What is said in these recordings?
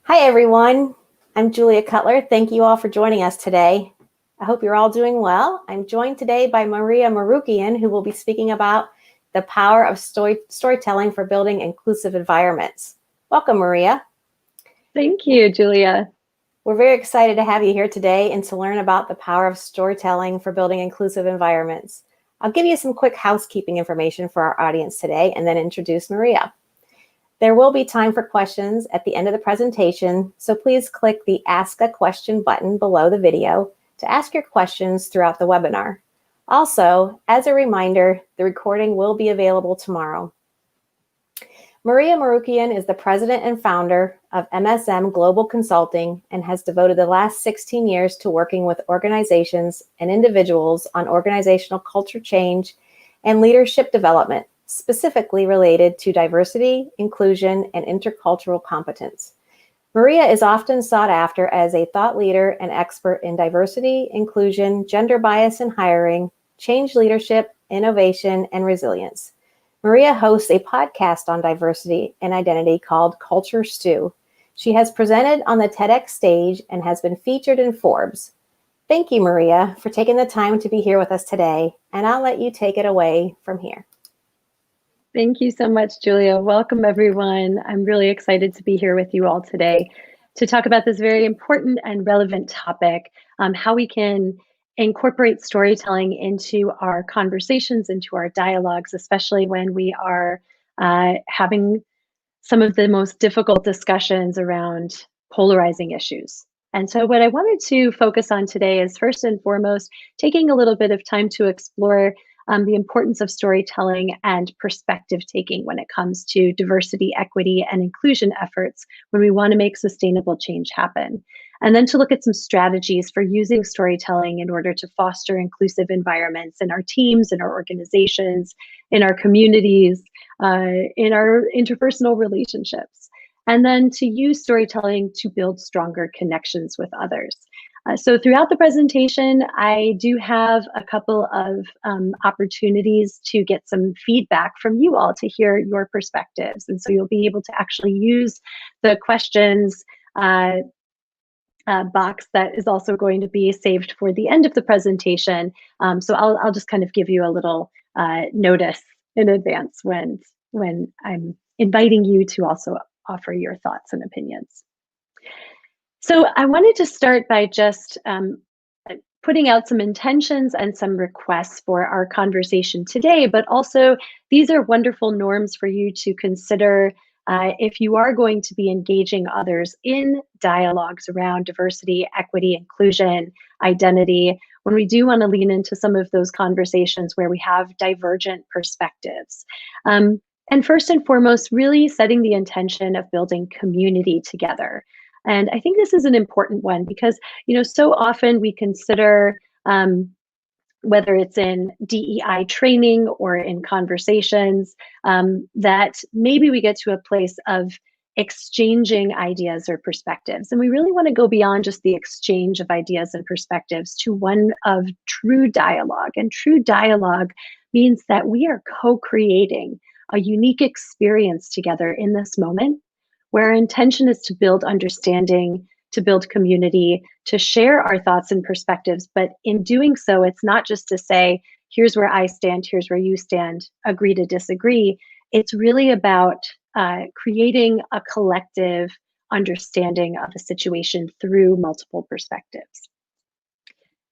Hi, everyone. I'm Julia Cutler. Thank you all for joining us today. I hope you're all doing well. I'm joined today by Maria Morukian, who will be speaking about the power of storytelling for building inclusive environments. Welcome, Maria. Thank you, Julia. We're very excited to have you here today and to learn about the power of storytelling for building inclusive environments. I'll give you some quick housekeeping information for our audience today and then introduce Maria. There will be time for questions at the end of the presentation, so please click the Ask a Question button below the video to ask your questions throughout the webinar. Also, as a reminder, the recording will be available tomorrow. Maria Morukian is the president and founder of MSM Global Consulting and has devoted the last 16 years to working with organizations and individuals on organizational culture change and leadership development, specifically related to diversity, inclusion, and intercultural competence. Maria is often sought after as a thought leader and expert in diversity, inclusion, gender bias in hiring, change leadership, innovation, and resilience. Maria hosts a podcast on diversity and identity called Culture Stew. She has presented on the TEDx stage and has been featured in Forbes. Thank you, Maria, for taking the time to be here with us today, and I'll let you take it away from here. Thank you so much, Julia. Welcome, everyone. I'm really excited to be here with you all today to talk about this very important and relevant topic, how we can incorporate storytelling into our conversations, into our dialogues, especially when we are having some of the most difficult discussions around polarizing issues. And so what I wanted to focus on today is first and foremost, taking a little bit of time to explore the importance of storytelling and perspective taking when it comes to diversity, equity, and inclusion efforts when we want to make sustainable change happen. And then to look at some strategies for using storytelling in order to foster inclusive environments in our teams, in our organizations, in our communities, in our interpersonal relationships. And then to use storytelling to build stronger connections with others. So throughout the presentation, I do have a couple of opportunities to get some feedback from you all to hear your perspectives. And so you'll be able to actually use the questions box that is also going to be saved for the end of the presentation. So I'll just kind of give you a little notice in advance when I'm inviting you to also offer your thoughts and opinions. So I wanted to start by just putting out some intentions and some requests for our conversation today, but also these are wonderful norms for you to consider if you are going to be engaging others in dialogues around diversity, equity, inclusion, identity, when we do want to lean into some of those conversations where we have divergent perspectives. And first and foremost, really setting the intention of building community together. And I think this is an important one because, so often we consider whether it's in DEI training or in conversations, that maybe we get to a place of exchanging ideas or perspectives. And we really want to go beyond just the exchange of ideas and perspectives to one of true dialogue. And true dialogue means that we are co-creating a unique experience together in this moment, where our intention is to build understanding, to build community, to share our thoughts and perspectives. But in doing so, it's not just to say, here's where I stand, here's where you stand, agree to disagree. It's really about creating a collective understanding of a situation through multiple perspectives.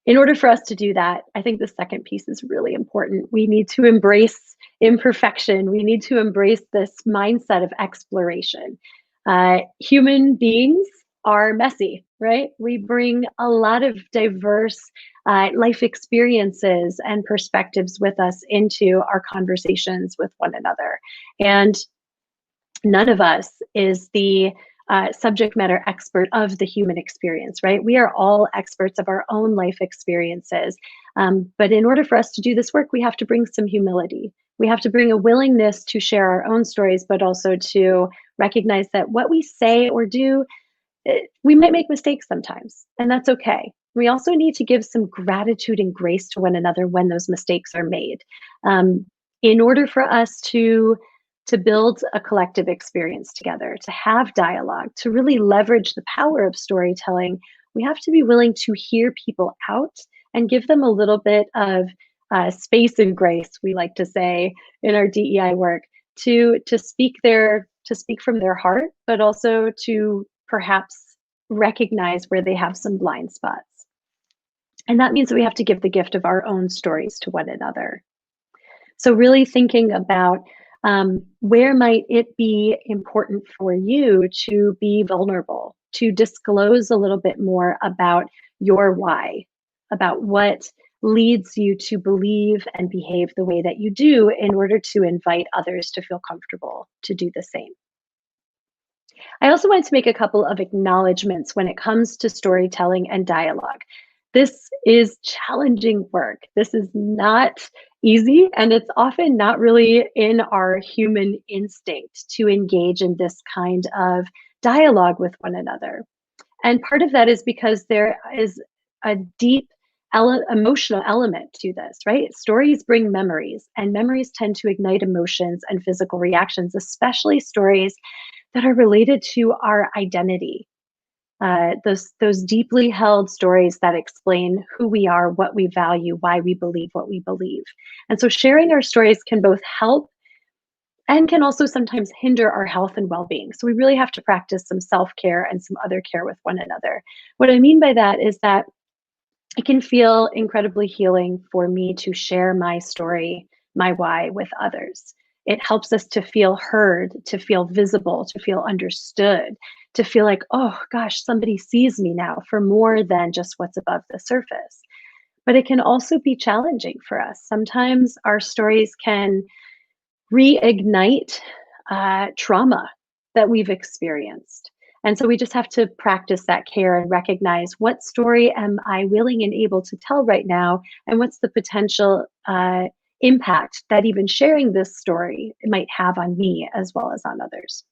In order for us to do that, I think the second piece is really important. We need to embrace imperfection. We need to embrace this mindset of exploration. Human beings are messy, right? We bring a lot of diverse life experiences and perspectives with us into our conversations with one another. And none of us is the subject matter expert of the human experience, right? We are all experts of our own life experiences. But in order for us to do this work, we have to bring some humility. We have to bring a willingness to share our own stories, but also to recognize that what we say or do, we might make mistakes sometimes, and that's okay. We also need to give some gratitude and grace to one another when those mistakes are made. In order for us to to build a collective experience together, to have dialogue, to really leverage the power of storytelling, we have to be willing to hear people out and give them a little bit of space and grace, we like to say in our DEI work, to speak from their heart, but also to perhaps recognize where they have some blind spots. And that means that we have to give the gift of our own stories to one another. So really thinking about where might it be important for you to be vulnerable, to disclose a little bit more about your why, about what leads you to believe and behave the way that you do in order to invite others to feel comfortable to do the same. I also wanted to make a couple of acknowledgements when it comes to storytelling and dialogue. This is challenging work. This is not easy, and it's often not really in our human instinct to engage in this kind of dialogue with one another. And part of that is because there is a deep emotional element to this, right? Stories bring memories, and memories tend to ignite emotions and physical reactions, especially stories that are related to our identity. Those deeply held stories that explain who we are, what we value, why we believe what we believe. And so sharing our stories can both help and can also sometimes hinder our health and well-being. So we really have to practice some self-care and some other care with one another. What I mean by that is that it can feel incredibly healing for me to share my story, my why with others. It helps us to feel heard, to feel visible, to feel understood, to feel like, oh gosh, somebody sees me now for more than just what's above the surface. But it can also be challenging for us. Sometimes our stories can reignite trauma that we've experienced. And so we just have to practice that care and recognize, what story am I willing and able to tell right now? And what's the potential impact that even sharing this story might have on me as well as on others?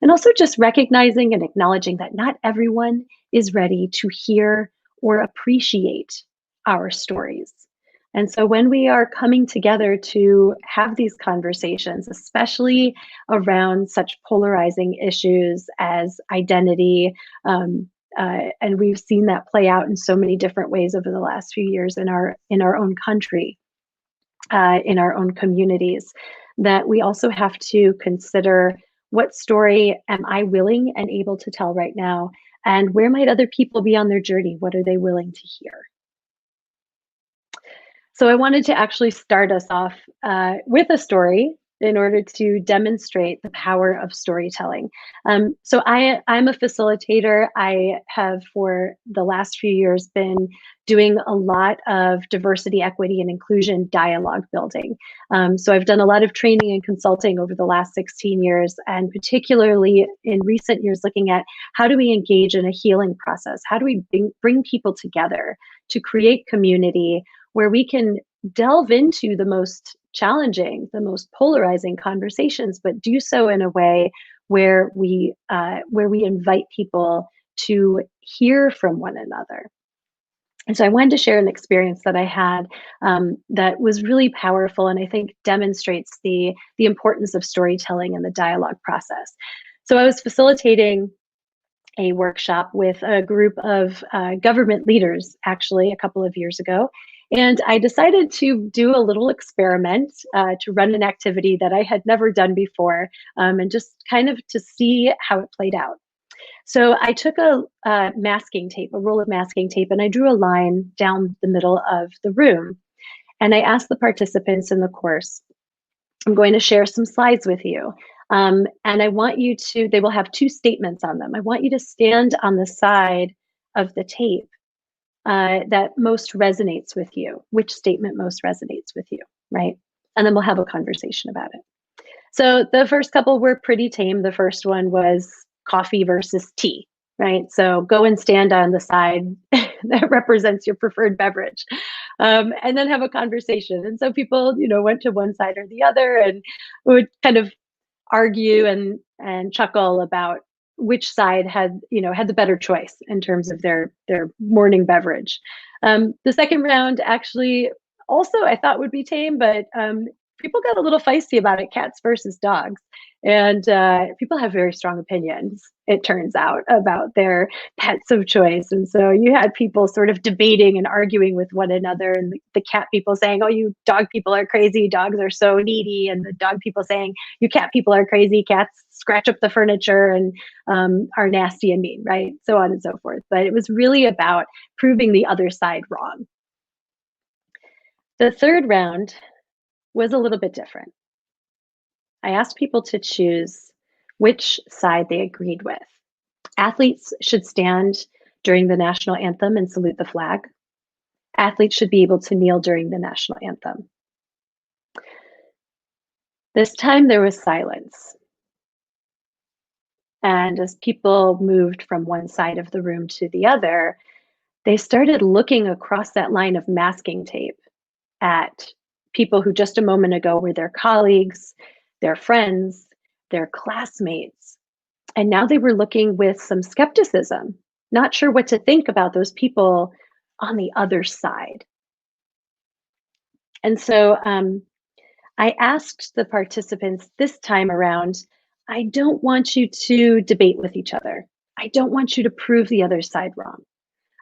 And also just recognizing and acknowledging that not everyone is ready to hear or appreciate our stories. And so when we are coming together to have these conversations, especially around such polarizing issues as identity, and we've seen that play out in so many different ways over the last few years in our own country, in our own communities, that we also have to consider, what story am I willing and able to tell right now? And where might other people be on their journey? What are they willing to hear? So I wanted to actually start us off with a story in order to demonstrate the power of storytelling. So I'm a facilitator. I have, for the last few years, been doing a lot of diversity, equity, and inclusion dialogue building. So I've done a lot of training and consulting over the last 16 years, and particularly in recent years, looking at how do we engage in a healing process? How do we bring people together to create community where we can delve into the most challenging, the most polarizing conversations, but do so in a way where we invite people to hear from one another. And so I wanted to share an experience that I had that was really powerful, and I think demonstrates the importance of storytelling in the dialogue process. So I was facilitating a workshop with a group of government leaders, actually, a couple of years ago. And I decided to do a little experiment to run an activity that I had never done before, and just kind of to see how it played out. So I took a masking tape, a roll of masking tape, and I drew a line down the middle of the room. And I asked the participants in the course, I'm going to share some slides with you. And I want you to, they will have two statements on them. I want you to stand on the side of the tape that most resonates with you. Which statement most resonates with you, right? And then we'll have a conversation about it. So the first couple were pretty tame. The first one was coffee versus tea, right? So go and stand on the side that represents your preferred beverage, and then have a conversation. And so people, went to one side or the other and would kind of argue and chuckle about which side had the better choice in terms of their morning beverage. The second round actually also I thought would be tame, but people got a little feisty about it, cats versus dogs. And people have very strong opinions, it turns out, about their pets of choice. And so you had people sort of debating and arguing with one another, and the cat people saying, oh, you dog people are crazy, dogs are so needy. And the dog people saying, you cat people are crazy, cats scratch up the furniture and are nasty and mean, right? So on and so forth. But it was really about proving the other side wrong. The third round was a little bit different. I asked people to choose which side they agreed with. Athletes should stand during the national anthem and salute the flag. Athletes should be able to kneel during the national anthem. This time there was silence. And as people moved from one side of the room to the other, they started looking across that line of masking tape at people who just a moment ago were their colleagues, their friends, their classmates. And now they were looking with some skepticism, not sure what to think about those people on the other side. And so I asked the participants this time around, I don't want you to debate with each other. I don't want you to prove the other side wrong.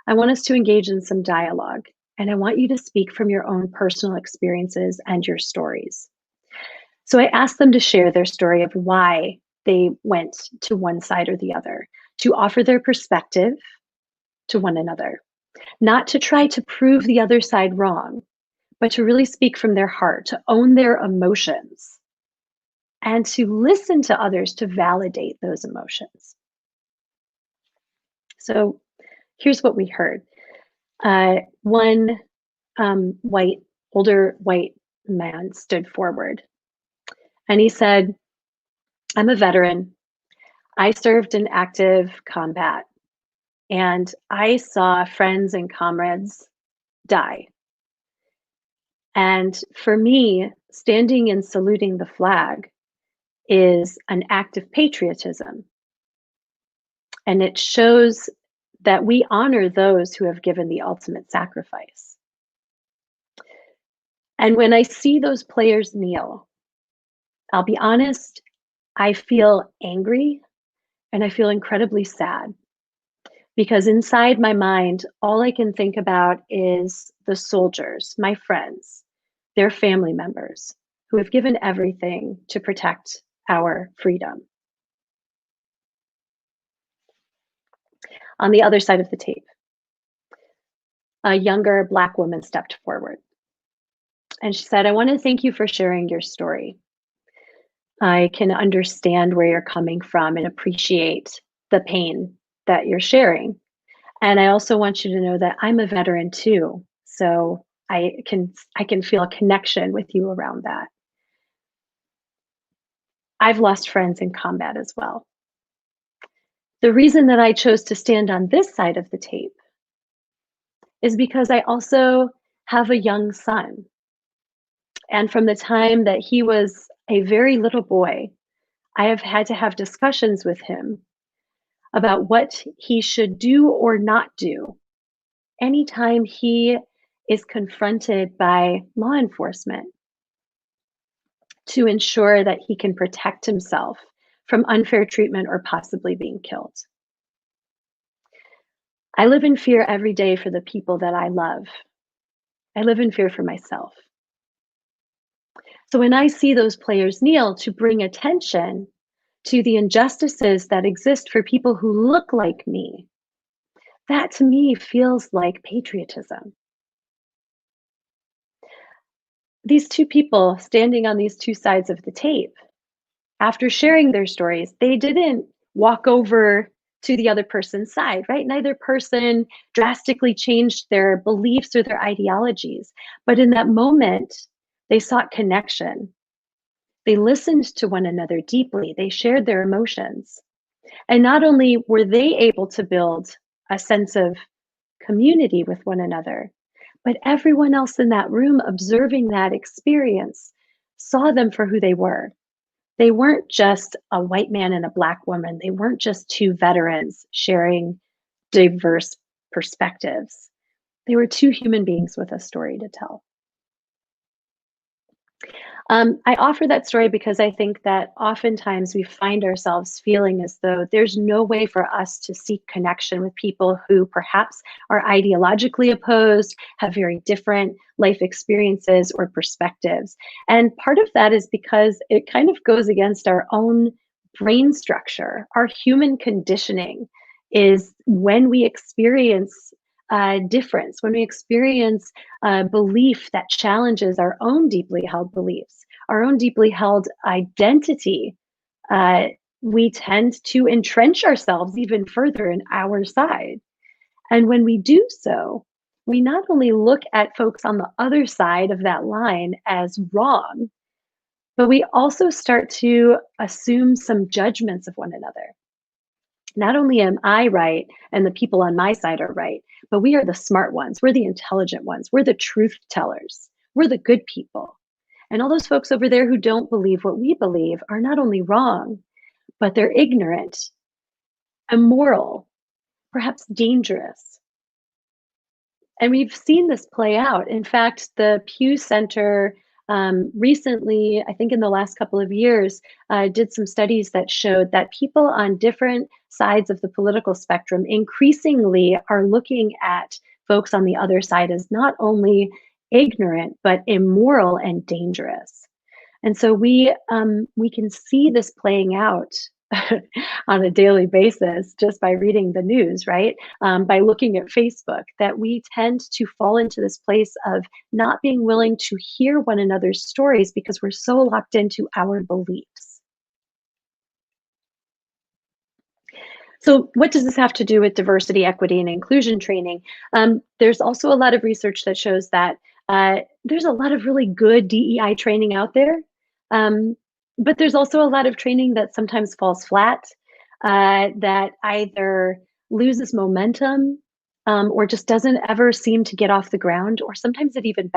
I want us to engage in some dialogue, and I want you to speak from your own personal experiences and your stories. So I asked them to share their story of why they went to one side or the other, to offer their perspective to one another, not to try to prove the other side wrong, but to really speak from their heart, to own their emotions, and to listen to others to validate those emotions. So here's what we heard. One older white man stood forward and he said, I'm a veteran. I served in active combat and I saw friends and comrades die. And for me, standing and saluting the flag is an act of patriotism. And it shows that we honor those who have given the ultimate sacrifice. And when I see those players kneel, I'll be honest, I feel angry and I feel incredibly sad. Because inside my mind, all I can think about is the soldiers, my friends, their family members, who have given everything to protect our freedom. On the other side of the tape, a younger Black woman stepped forward. And she said, I want to thank you for sharing your story. I can understand where you're coming from and appreciate the pain that you're sharing. And I also want you to know that I'm a veteran too. So I can feel a connection with you around that. I've lost friends in combat as well. The reason that I chose to stand on this side of the tape is because I also have a young son. And from the time that he was a very little boy, I have had to have discussions with him about what he should do or not do anytime he is confronted by law enforcement, to ensure that he can protect himself from unfair treatment or possibly being killed. I live in fear every day for the people that I love. I live in fear for myself. So when I see those players kneel to bring attention to the injustices that exist for people who look like me, that to me feels like patriotism. These two people standing on these two sides of the tape, after sharing their stories, they didn't walk over to the other person's side, right? Neither person drastically changed their beliefs or their ideologies. But in that moment, they sought connection. They listened to one another deeply. They shared their emotions. And not only were they able to build a sense of community with one another, but everyone else in that room observing that experience saw them for who they were. They weren't just a white man and a Black woman. They weren't just two veterans sharing diverse perspectives. They were two human beings with a story to tell. I offer that story because I think that oftentimes we find ourselves feeling as though there's no way for us to seek connection with people who perhaps are ideologically opposed, have very different life experiences or perspectives. And part of that is because it kind of goes against our own brain structure. Our human conditioning is when we experience difference, when we experience belief that challenges our own deeply held beliefs, our own deeply held identity, uh, we tend to entrench ourselves even further in our side. And when we do so, we not only look at folks on the other side of that line as wrong, but we also start to assume some judgments of one another. Not only am I right and the people on my side are right, but we are the smart ones. We're the intelligent ones. We're the truth tellers. We're the good people. And all those folks over there who don't believe what we believe are not only wrong, but they're ignorant, immoral, perhaps dangerous. And we've seen this play out. In fact, the Pew Center recently, I think in the last couple of years, did some studies that showed that people on different sides of the political spectrum increasingly are looking at folks on the other side as not only ignorant, but immoral and dangerous. And so we can see this playing out on a daily basis just by reading the news, right? By looking at Facebook, that we tend to fall into this place of not being willing to hear one another's stories because we're so locked into our beliefs. So, what does this have to do with diversity, equity, and inclusion training? There's also a lot of research that shows that there's a lot of really good DEI training out there, um, but there's also a lot of training that sometimes falls flat, that either loses momentum or just doesn't ever seem to get off the ground, or sometimes it even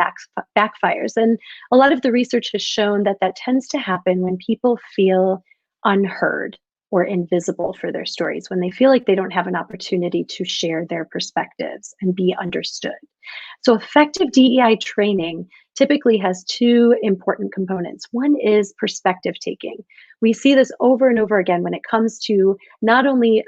backfires. And a lot of the research has shown that that tends to happen when people feel unheard or invisible for their stories, when they feel like they don't have an opportunity to share their perspectives and be understood. So, effective DEI training typically has two important components. One is perspective taking. We see this over and over again when it comes to not only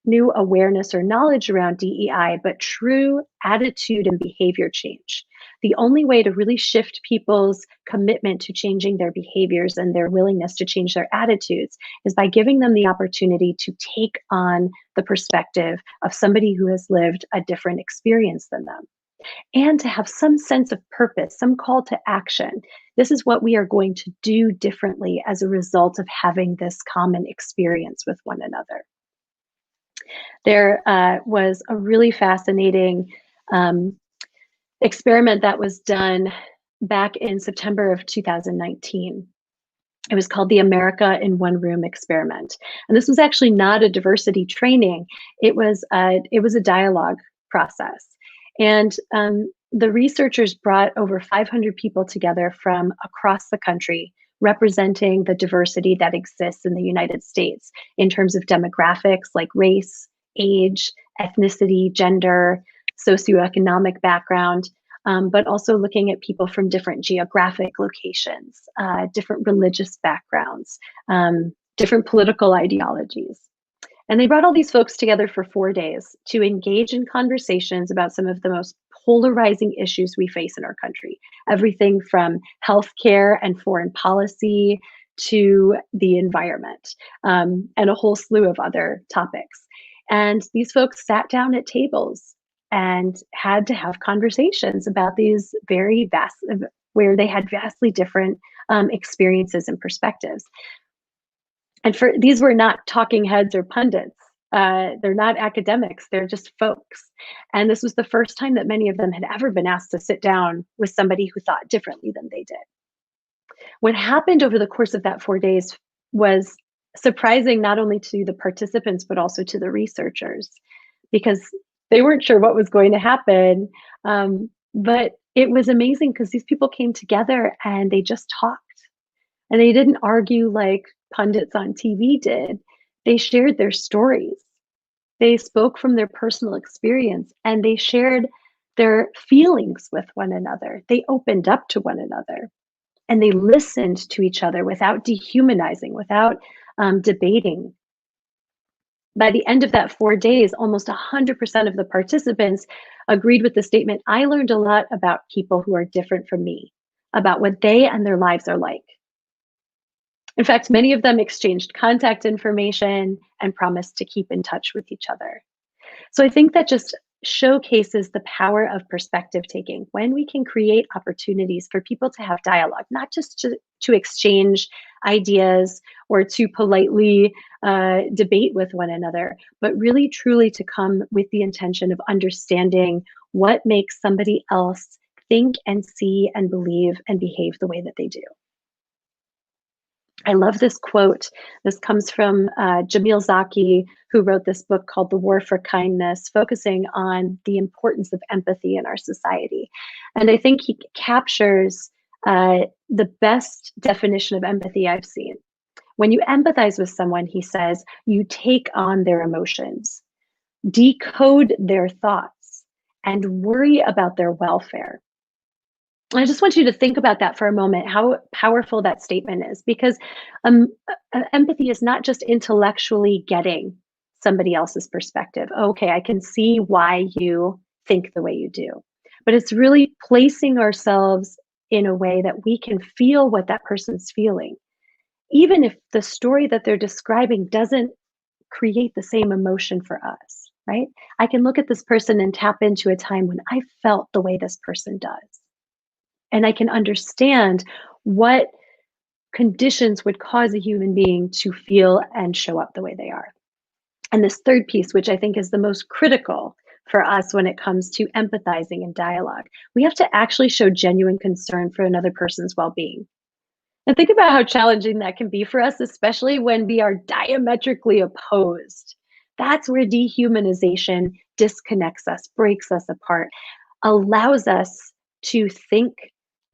new awareness or knowledge around DEI, but true attitude and behavior change. The only way to really shift people's commitment to changing their behaviors and their willingness to change their attitudes is by giving them the opportunity to take on the perspective of somebody who has lived a different experience than them, and to have some sense of purpose, some call to action. This is what we are going to do differently as a result of having this common experience with one another. There was a really fascinating um, experiment that was done back in September of 2019. It was called the America in One Room experiment. And this was actually not a diversity training. It was a dialogue process. And the researchers brought over 500 people together from across the country, representing the diversity that exists in the United States in terms of demographics like race, age, ethnicity, gender, socioeconomic background, but also looking at people from different geographic locations, different religious backgrounds, different political ideologies. And they brought all these folks together for 4 days to engage in conversations about some of the most polarizing issues we face in our country. Everything from healthcare and foreign policy to the environment, and a whole slew of other topics. And these folks sat down at tables and had to have conversations about these very vast, where they had vastly different experiences and perspectives. And for these were not talking heads or pundits. They're not academics, they're just folks. And this was the first time that many of them had ever been asked to sit down with somebody who thought differently than they did. What happened over the course of that 4 days was surprising, not only to the participants, but also to the researchers, because they weren't sure what was going to happen. But it was amazing because these people came together and they just talked. And they didn't argue like pundits on TV did. They shared their stories. They spoke from their personal experience and they shared their feelings with one another. They opened up to one another. And they listened to each other without dehumanizing, without debating. By the end of that 4 days, almost 100% of the participants agreed with the statement, I learned a lot about people who are different from me, about what they and their lives are like. In fact, many of them exchanged contact information and promised to keep in touch with each other. So I think that just showcases the power of perspective taking when we can create opportunities for people to have dialogue, not just to exchange ideas or to politely debate with one another, but really truly to come with the intention of understanding what makes somebody else think and see and believe and behave the way that they do. I love this quote. This comes from Jamil Zaki, who wrote this book called The War for Kindness, focusing on the importance of empathy in our society. And I think he captures the best definition of empathy I've seen. When you empathize with someone, he says, you take on their emotions, decode their thoughts, and worry about their welfare. I just want you to think about that for a moment, how powerful that statement is, because empathy is not just intellectually getting somebody else's perspective. Okay, I can see why you think the way you do. But it's really placing ourselves in a way that we can feel what that person's feeling, even if the story that they're describing doesn't create the same emotion for us, right? I can look at this person and tap into a time when I felt the way this person does. And I can understand what conditions would cause a human being to feel and show up the way they are. And this third piece, which I think is the most critical for us when it comes to empathizing and dialogue, we have to actually show genuine concern for another person's well-being. And think about how challenging that can be for us, especially when we are diametrically opposed. That's where dehumanization disconnects us, breaks us apart, allows us to think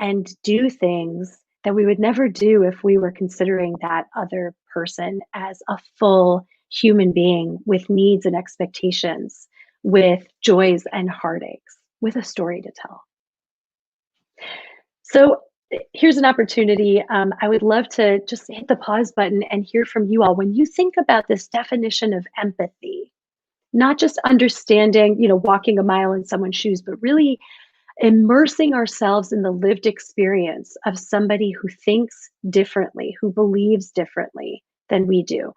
and do things that we would never do if we were considering that other person as a full human being with needs and expectations, with joys and heartaches, with a story to tell. So here's an opportunity. I would love to just hit the pause button and hear from you all. When you think about this definition of empathy, not just understanding, walking a mile in someone's shoes, but really immersing ourselves in the lived experience of somebody who thinks differently, who believes differently than we do.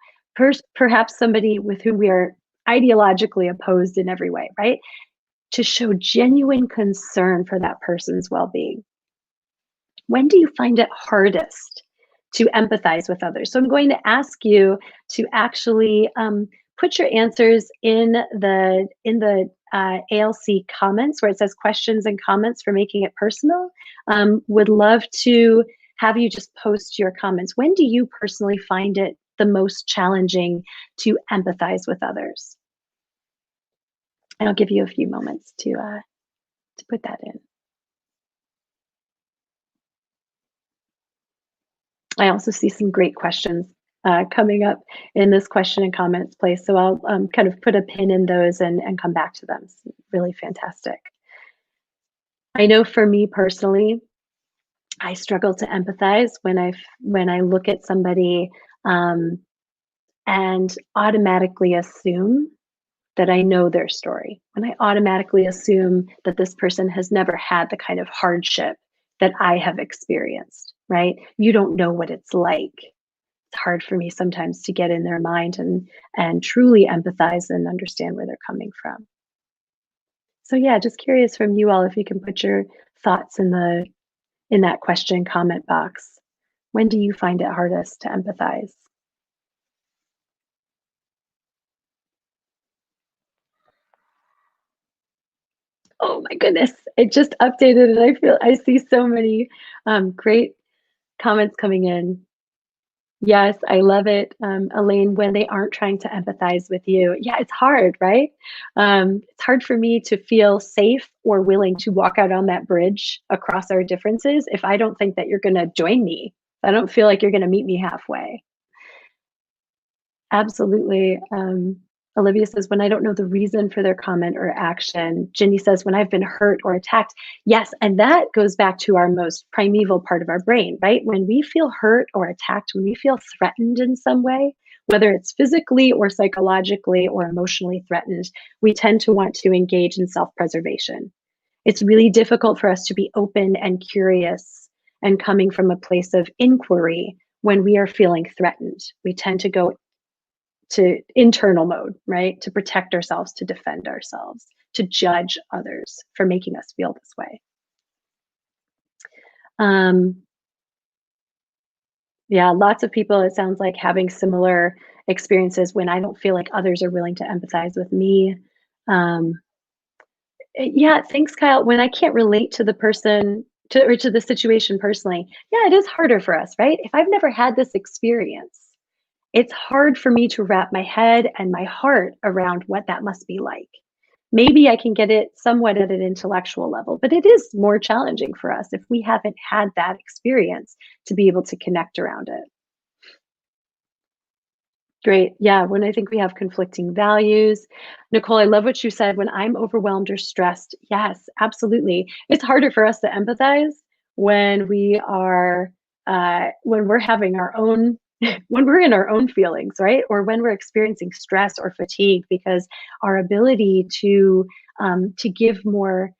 Perhaps somebody with whom we are ideologically opposed in every way, right? To show genuine concern for that person's well-being. When do you find it hardest to empathize with others? So I'm going to ask you to actually put your answers in the ALC comments where it says questions and comments for making it personal. Would love to have you just post your comments. When do you personally find it the most challenging to empathize with others? And I'll give you a few moments to put that in. I also see some great questions coming up in this question and comments place. So I'll kind of put a pin in those and come back to them. It's really fantastic. I know for me personally, I struggle to empathize when I look at somebody and automatically assume that I know their story. When I automatically assume that this person has never had the kind of hardship that I have experienced, right? You don't know what it's like. It's hard for me sometimes to get in their mind and truly empathize and understand where they're coming from. So yeah, just curious from you all if you can put your thoughts in that question comment box. When do you find it hardest to empathize? Oh my goodness, it just updated and I see so many great comments coming in. Yes, I love it. Elaine, when they aren't trying to empathize with you. Yeah, it's hard, right? It's hard for me to feel safe or willing to walk out on that bridge across our differences if I don't think that you're going to join me. I don't feel like you're going to meet me halfway. Absolutely. Olivia says, when I don't know the reason for their comment or action. Ginny says, when I've been hurt or attacked. Yes, and that goes back to our most primeval part of our brain, right? When we feel hurt or attacked, when we feel threatened in some way, whether it's physically or psychologically or emotionally threatened, we tend to want to engage in self-preservation. It's really difficult for us to be open and curious and coming from a place of inquiry when we are feeling threatened. We tend to go to internal mode, right? To protect ourselves, to defend ourselves, to judge others for making us feel this way. Yeah, lots of people, it sounds like, having similar experiences when I don't feel like others are willing to empathize with me. Um, yeah, thanks, Kyle. When I can't relate to the person or to the situation personally, yeah, it is harder for us, right? If I've never had this experience, it's hard for me to wrap my head and my heart around what that must be like. Maybe I can get it somewhat at an intellectual level, but it is more challenging for us if we haven't had that experience to be able to connect around it. Great. Yeah, when I think we have conflicting values. Nicole, I love what you said. When I'm overwhelmed or stressed, yes, absolutely. It's harder for us to empathize when when we're having our own, when we're in our own feelings, right? Or when we're experiencing stress or fatigue, because our ability to give more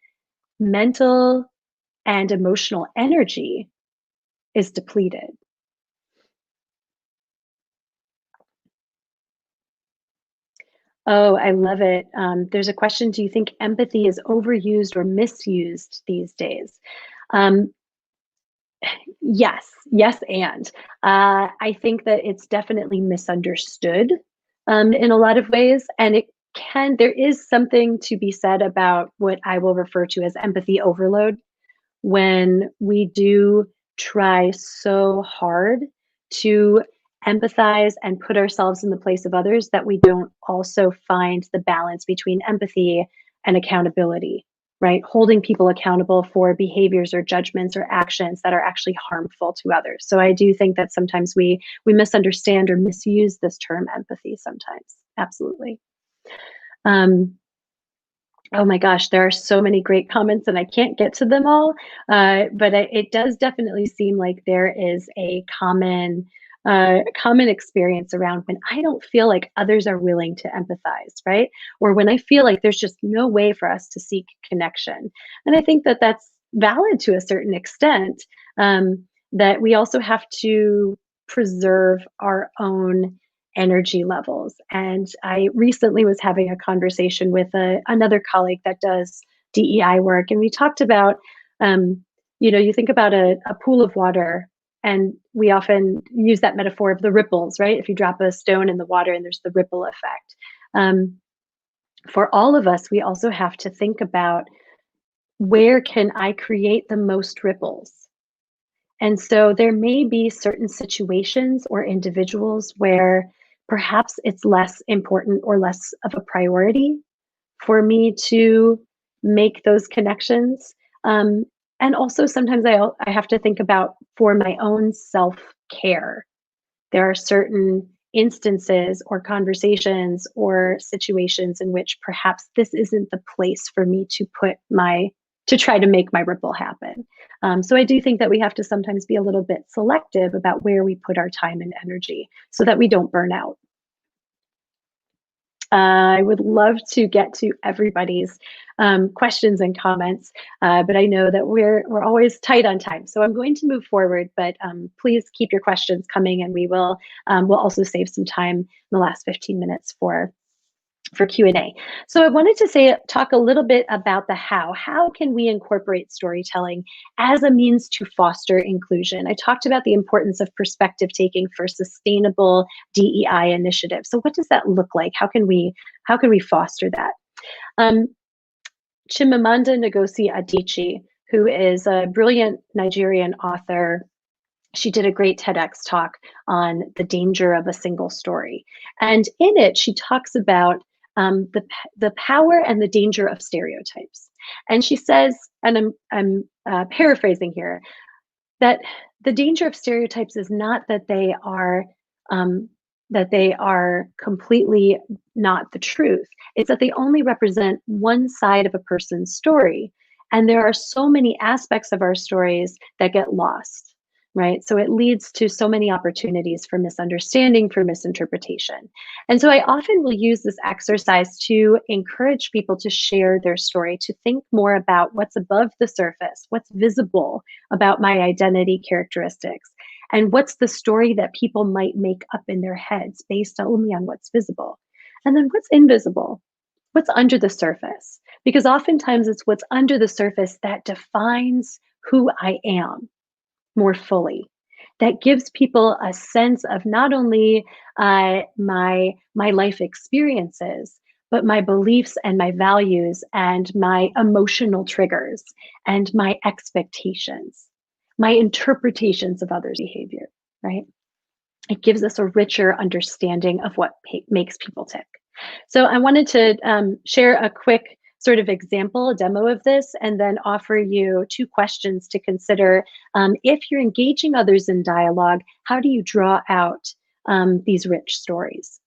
mental and emotional energy is depleted. Oh, I love it. There's a question, do you think empathy is overused or misused these days? Um, yes, yes, and I think that it's definitely misunderstood in a lot of ways, and there is something to be said about what I will refer to as empathy overload, when we do try so hard to empathize and put ourselves in the place of others that we don't also find the balance between empathy and accountability, right? Holding people accountable for behaviors or judgments or actions that are actually harmful to others. So I do think that sometimes we misunderstand or misuse this term empathy sometimes. Absolutely. Um, Oh my gosh, there are so many great comments and I can't get to them all. But it does definitely seem like there is a common experience around when I don't feel like others are willing to empathize, right? Or when I feel like there's just no way for us to seek connection. And I think that that's valid to a certain extent, that we also have to preserve our own energy levels. And I recently was having a conversation with another colleague that does DEI work, and we talked about, you think about a pool of water, and we often use that metaphor of the ripples, right? If you drop a stone in the water and there's the ripple effect. Um, for all of us, we also have to think about, where can I create the most ripples? And so there may be certain situations or individuals where perhaps it's less important or less of a priority for me to make those connections. Um, and also sometimes I have to think about, for my own self-care, there are certain instances or conversations or situations in which perhaps this isn't the place for me to try to make my ripple happen. So I do think that we have to sometimes be a little bit selective about where we put our time and energy so that we don't burn out. I would love to get to everybody's questions and comments, but I know that we're always tight on time, so I'm going to move forward. But please keep your questions coming, and we'll also save some time in the last 15 minutes for Q&A. So I wanted to talk a little bit about the how. How can we incorporate storytelling as a means to foster inclusion? I talked about the importance of perspective taking for sustainable DEI initiatives. So what does that look like? How can we foster that? Chimamanda Ngozi Adichie, who is a brilliant Nigerian author, she did a great TEDx talk on the danger of a single story. And in it, she talks about the power and the danger of stereotypes. And she says, and I'm paraphrasing here, that the danger of stereotypes is not that they are that they are completely not the truth. It's that they only represent one side of a person's story. And there are so many aspects of our stories that get lost, right? So it leads to so many opportunities for misunderstanding, for misinterpretation. And so I often will use this exercise to encourage people to share their story, to think more about what's above the surface, what's visible about my identity characteristics, and what's the story that people might make up in their heads based only on what's visible. And then what's invisible, what's under the surface, because oftentimes it's what's under the surface that defines who I am more fully, that gives people a sense of not only my life experiences, but my beliefs and my values and my emotional triggers and my expectations, my interpretations of others' behavior, right? It gives us a richer understanding of what makes people tick. So I wanted to share a quick sort of example, a demo of this, and then offer you 2 questions to consider. If you're engaging others in dialogue, how do you draw out these rich stories?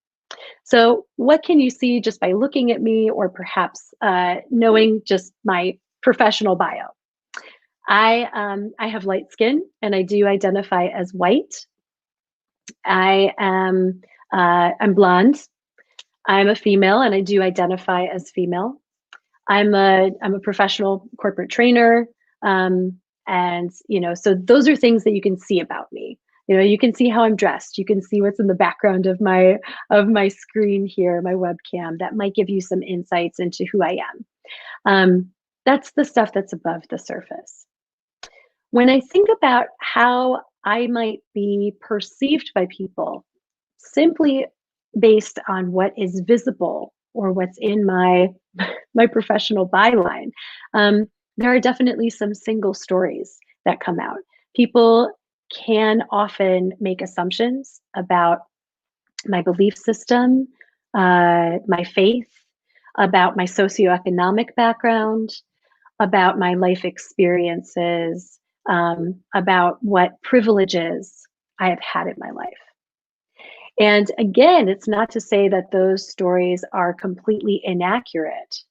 So what can you see just by looking at me, or perhaps knowing just my professional bio? I have light skin and I do identify as white. I'm blonde. I'm a female and I do identify as female. I'm a professional corporate trainer. And so those are things that you can see about me. You can see how I'm dressed. You can see what's in the background of my screen here, my webcam. That might give you some insights into who I am. That's the stuff that's above the surface. When I think about how I might be perceived by people simply based on what is visible or what's in my professional byline, there are definitely some single stories that come out. People can often make assumptions about my belief system, my faith, about my socioeconomic background, about my life experiences, about what privileges I have had in my life. And again, it's not to say that those stories are completely inaccurate,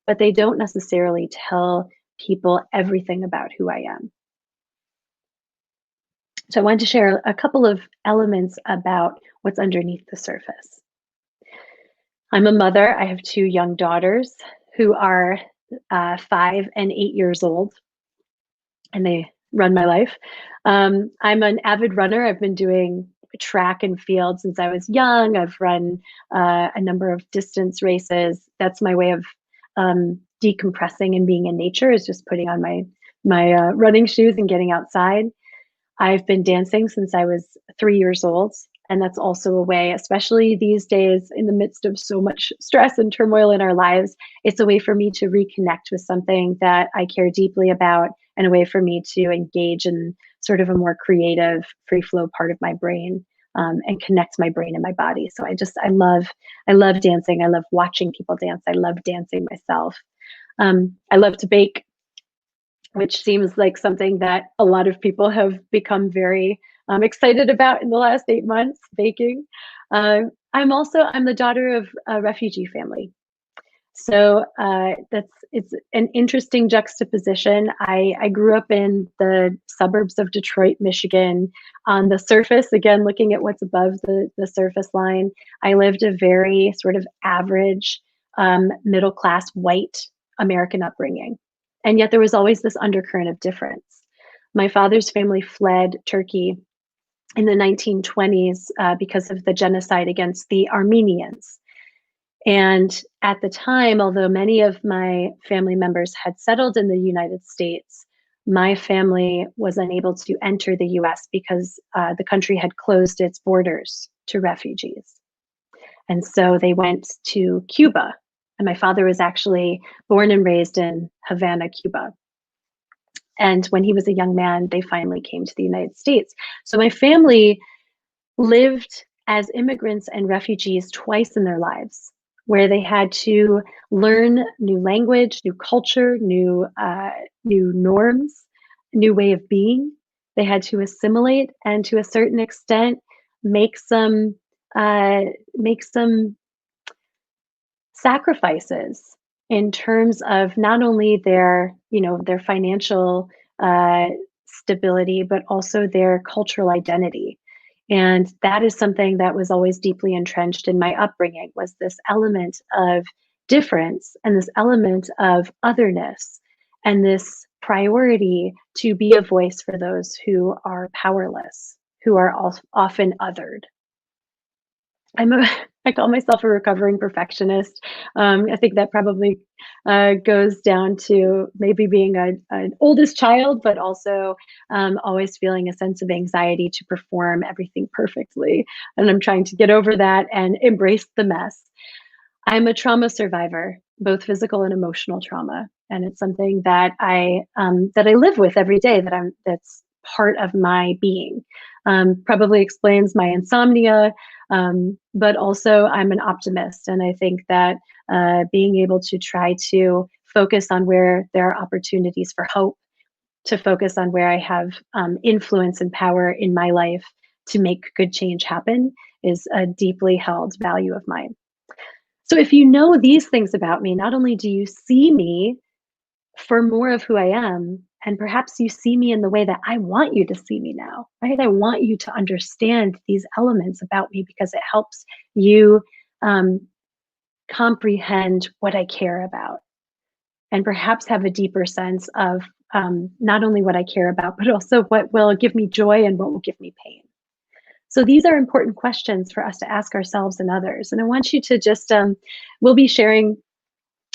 but they don't necessarily tell people everything about who I am. So I wanted to share a couple of elements about what's underneath the surface. I'm a mother. I have 2 young daughters who are 5 and 8 years old, and they run my life. I'm an avid runner. I've been doing track and field since I was young. I've run a number of distance races. That's my way of decompressing and being in nature, is just putting on my running shoes and getting outside. I've been dancing since I was 3 years old. And that's also a way, especially these days in the midst of so much stress and turmoil in our lives, it's a way for me to reconnect with something that I care deeply about, and a way for me to engage in sort of a more creative, free flow part of my brain, and connect my brain and my body. So I love dancing. I love watching people dance. I love dancing myself. I love to bake, which seems like something that a lot of people have become very excited about in the last 8 months, baking. I'm the daughter of a refugee family. So it's an interesting juxtaposition. I grew up in the suburbs of Detroit, Michigan. On the surface, again, looking at what's above the surface line, I lived a very sort of average, middle-class white American upbringing. And yet there was always this undercurrent of difference. My father's family fled Turkey in the 1920s because of the genocide against the Armenians. And at the time, although many of my family members had settled in the United States, my family was unable to enter the US because the country had closed its borders to refugees. And so they went to Cuba. And my father was actually born and raised in Havana, Cuba. And when he was a young man, they finally came to the United States. So my family lived as immigrants and refugees twice in their lives, where they had to learn new language, new culture, new norms, new way of being. They had to assimilate and, to a certain extent, make some make some sacrifices in terms of not only their, their financial stability, but also their cultural identity. And that is something that was always deeply entrenched in my upbringing, was this element of difference and this element of otherness and this priority to be a voice for those who are powerless, who are often othered. I call myself a recovering perfectionist. I think that probably goes down to maybe being an oldest child, but also always feeling a sense of anxiety to perform everything perfectly. And I'm trying to get over that and embrace the mess. I'm a trauma survivor, both physical and emotional trauma, and it's something that I live with every day. That's part of my being. Probably explains my insomnia, but also I'm an optimist, and I think that being able to try to focus on where there are opportunities for hope, to focus on where I have influence and power in my life to make good change happen, is a deeply held value of mine. So if you know these things about me, not only do you see me for more of who I am, and perhaps you see me in the way that I want you to see me now, right? I want you to understand these elements about me because it helps you um, comprehend what I care about, and perhaps have a deeper sense of not only what I care about, but also what will give me joy and what will give me pain. So these are important questions for us to ask ourselves and others. And I want you to just, we'll be sharing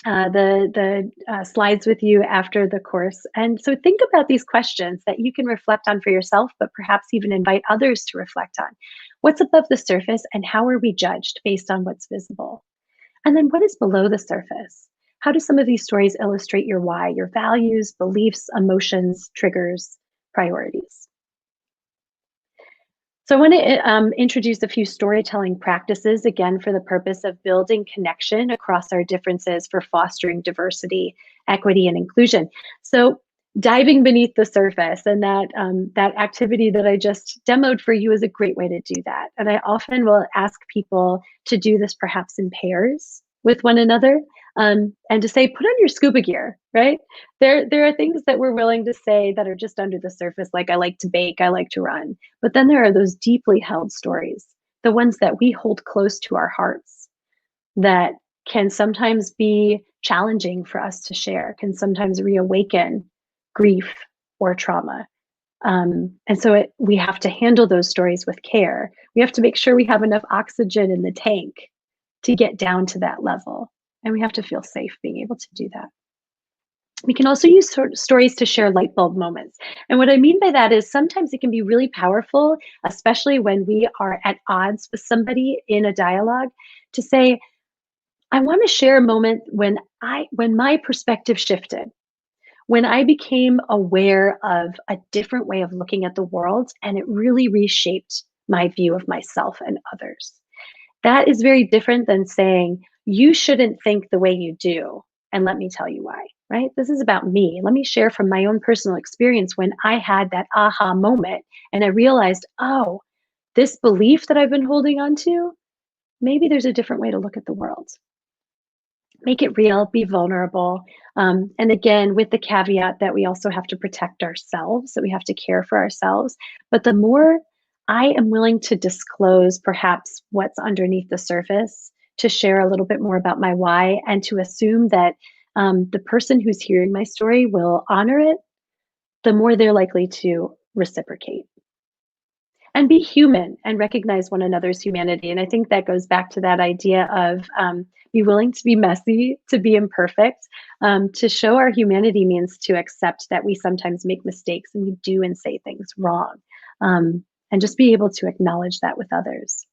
the slides with you after the course. And so think about these questions that you can reflect on for yourself, but perhaps even invite others to reflect on. What's above the surface, and how are we judged based on what's visible? And then what is below the surface? How do some of these stories illustrate your why, your values, beliefs, emotions, triggers, priorities? So I want to introduce a few storytelling practices, again, for the purpose of building connection across our differences for fostering diversity, equity, and inclusion. So diving beneath the surface, and that activity that I just demoed for you is a great way to do that. And I often will ask people to do this perhaps in pairs with one another, and to say, put on your scuba gear, right? There are things that we're willing to say that are just under the surface, like I like to bake, I like to run. But then there are those deeply held stories, the ones that we hold close to our hearts, that can sometimes be challenging for us to share, can sometimes reawaken grief or trauma. And so we have to handle those stories with care. We have to make sure we have enough oxygen in the tank to get down to that level. And we have to feel safe being able to do that. We can also use stories to share light bulb moments. And what I mean by that is sometimes it can be really powerful, especially when we are at odds with somebody in a dialogue, to say, I want to share a moment when my perspective shifted, when I became aware of a different way of looking at the world, and it really reshaped my view of myself and others. That is very different than saying, you shouldn't think the way you do, and let me tell you why, right? This is about me. Let me share from my own personal experience when I had that aha moment and I realized, oh, this belief that I've been holding on to, maybe there's a different way to look at the world. Make it real, be vulnerable. And again, with the caveat that we also have to protect ourselves, that we have to care for ourselves. But the more I am willing to disclose perhaps what's underneath the surface, to share a little bit more about my why, and to assume that the person who's hearing my story will honor it, the more they're likely to reciprocate. And be human and recognize one another's humanity. And I think that goes back to that idea of be willing to be messy, to be imperfect. To show our humanity means to accept that we sometimes make mistakes and we do and say things wrong. And just be able to acknowledge that with others.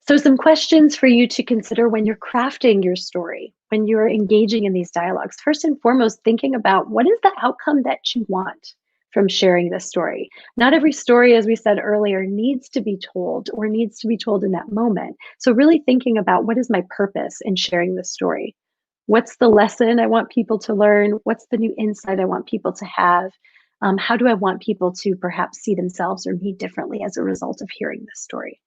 So some questions for you to consider when you're crafting your story, when you're engaging in these dialogues. First and foremost, thinking about what is the outcome that you want from sharing this story. Not every story, as we said earlier, needs to be told or needs to be told in that moment. So really thinking about, what is my purpose in sharing this story? What's the lesson I want people to learn? What's the new insight I want people to have? How do I want people to perhaps see themselves or me differently as a result of hearing this story?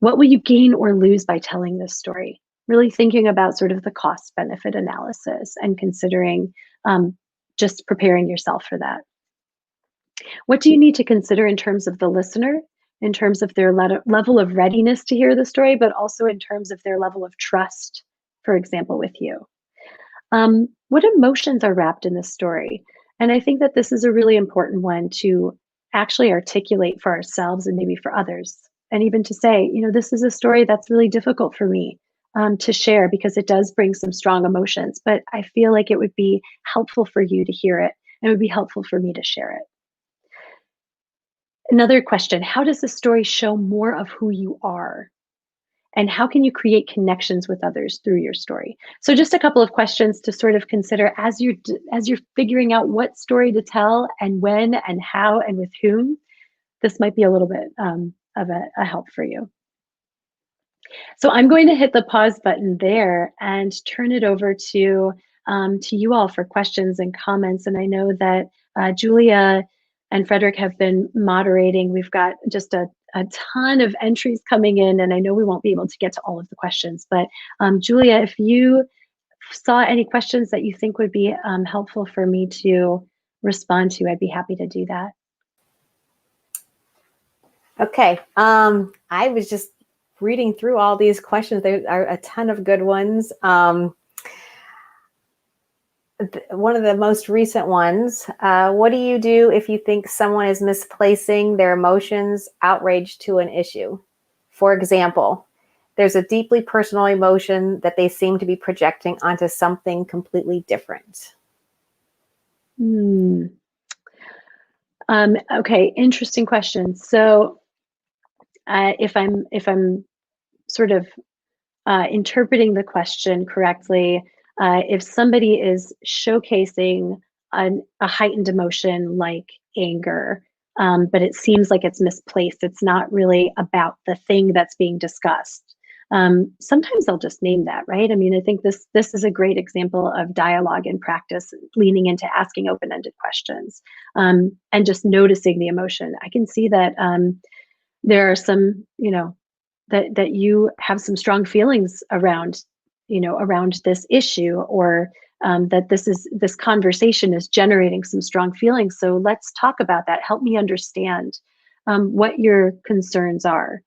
What will you gain or lose by telling this story? Really thinking about sort of the cost benefit analysis and considering just preparing yourself for that. What do you need to consider in terms of the listener, in terms of their level of readiness to hear the story, but also in terms of their level of trust, for example, with you? What emotions are wrapped in this story? And I think that this is a really important one to actually articulate for ourselves and maybe for others. And even to say, this is a story that's really difficult for me to share because it does bring some strong emotions, but I feel like it would be helpful for you to hear it and it would be helpful for me to share it. Another question, how does the story show more of who you are? And how can you create connections with others through your story? So just a couple of questions to sort of consider as you're figuring out what story to tell and when and how and with whom. This might be a little bit of a help for you. So I'm going to hit the pause button there and turn it over to you all for questions and comments. And I know that Julia and Frederick have been moderating. We've got just a ton of entries coming in, and I know we won't be able to get to all of the questions. But Julia, if you saw any questions that you think would be helpful for me to respond to, I'd be happy to do that. Okay. I was just reading through all these questions. There are a ton of good ones. One of the most recent ones, what do you do if you think someone is misplacing their emotions outrage to an issue? For example, there's a deeply personal emotion that they seem to be projecting onto something completely different. Okay, interesting question. So if I'm sort of interpreting the question correctly, if somebody is showcasing a heightened emotion like anger, but it seems like it's misplaced, it's not really about the thing that's being discussed. Sometimes they'll just name that, right? I mean, I think this is a great example of dialogue in practice, leaning into asking open-ended questions and just noticing the emotion. I can see that there are some, that you have some strong feelings around, around this issue, or that this conversation is generating some strong feelings. So let's talk about that. Help me understand what your concerns are.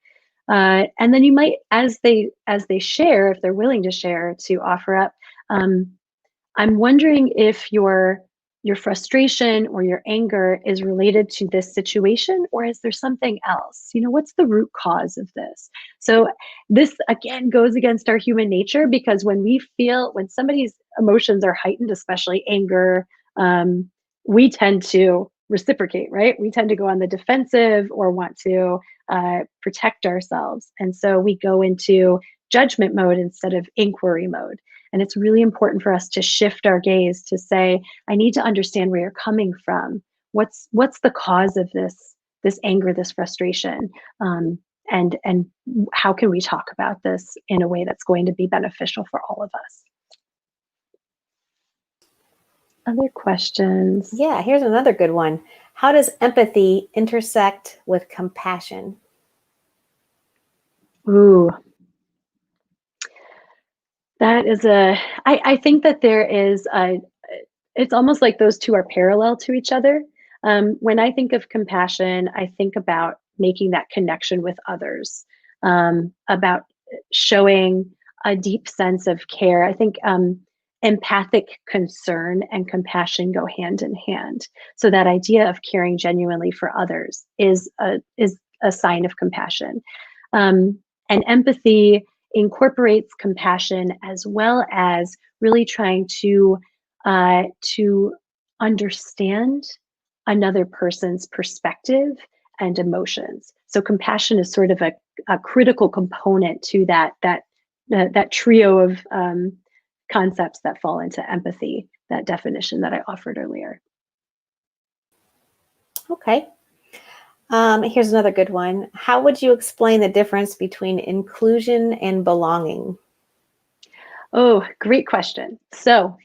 And then you might, as they share, if they're willing to share, to offer up, I'm wondering if your frustration or your anger is related to this situation, or is there something else? What's the root cause of this? So this again goes against our human nature, because when somebody's emotions are heightened, especially anger, we tend to reciprocate, right? We tend to go on the defensive or want to protect ourselves. And so we go into judgment mode instead of inquiry mode. And it's really important for us to shift our gaze to say, I need to understand where you're coming from. What's the cause of this anger, this frustration? And how can we talk about this in a way that's going to be beneficial for all of us? Other questions? Yeah, here's another good one. How does empathy intersect with compassion? Ooh. That is I think that there is it's almost like those two are parallel to each other. When I think of compassion, I think about making that connection with others, about showing a deep sense of care. I think empathic concern and compassion go hand in hand. So that idea of caring genuinely for others is a sign of compassion. And empathy incorporates compassion, as well as really trying to understand another person's perspective and emotions. So compassion is sort of a critical component to that trio of concepts that fall into empathy, that definition that I offered earlier. Okay. Here's another good one. How would you explain the difference between inclusion and belonging? Oh, great question. So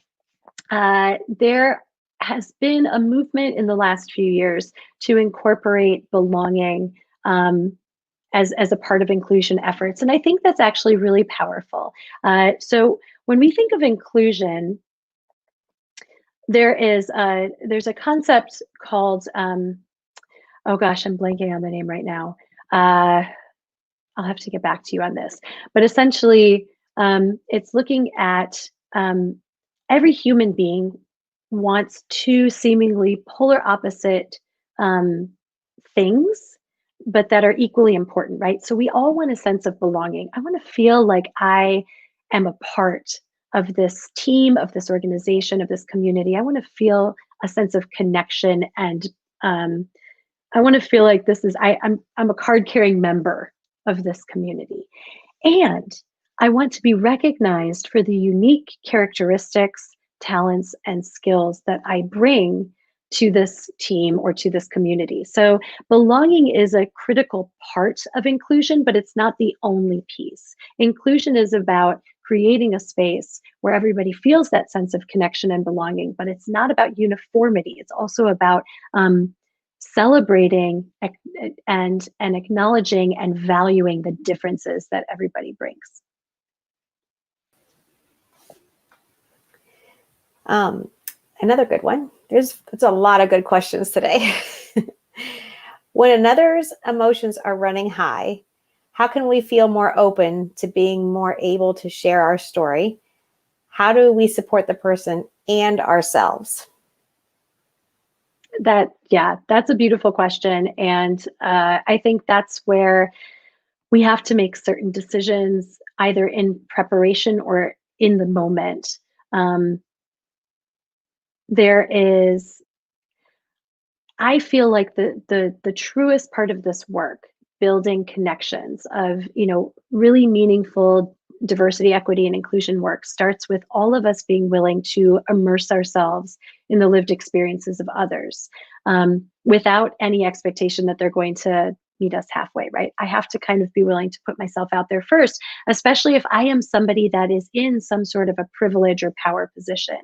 there has been a movement in the last few years to incorporate belonging as a part of inclusion efforts. And I think that's actually really powerful. So when we think of inclusion, there's a concept called, oh gosh, I'm blanking on the name right now. I'll have to get back to you on this. But essentially, it's looking at every human being wants two seemingly polar opposite things, but that are equally important, right? So we all want a sense of belonging. I want to feel like I am a part of this team, of this organization, of this community. I want to feel a sense of connection, and I want to feel like I'm a card-carrying member of this community. And I want to be recognized for the unique characteristics, talents, and skills that I bring to this team or to this community. So belonging is a critical part of inclusion, but it's not the only piece. Inclusion is about creating a space where everybody feels that sense of connection and belonging, but it's not about uniformity. It's also about celebrating and acknowledging and valuing the differences that everybody brings. Another good one. It's a lot of good questions today. When another's emotions are running high, how can we feel more open to being more able to share our story? How do we support the person and ourselves? That's a beautiful question. And I think that's where we have to make certain decisions, either in preparation or in the moment. I feel like the truest part of this work, building connections of, really meaningful diversity, equity, and inclusion work, starts with all of us being willing to immerse ourselves in the lived experiences of others, without any expectation that they're going to meet us halfway, right? I have to kind of be willing to put myself out there first, especially if I am somebody that is in some sort of a privilege or power position.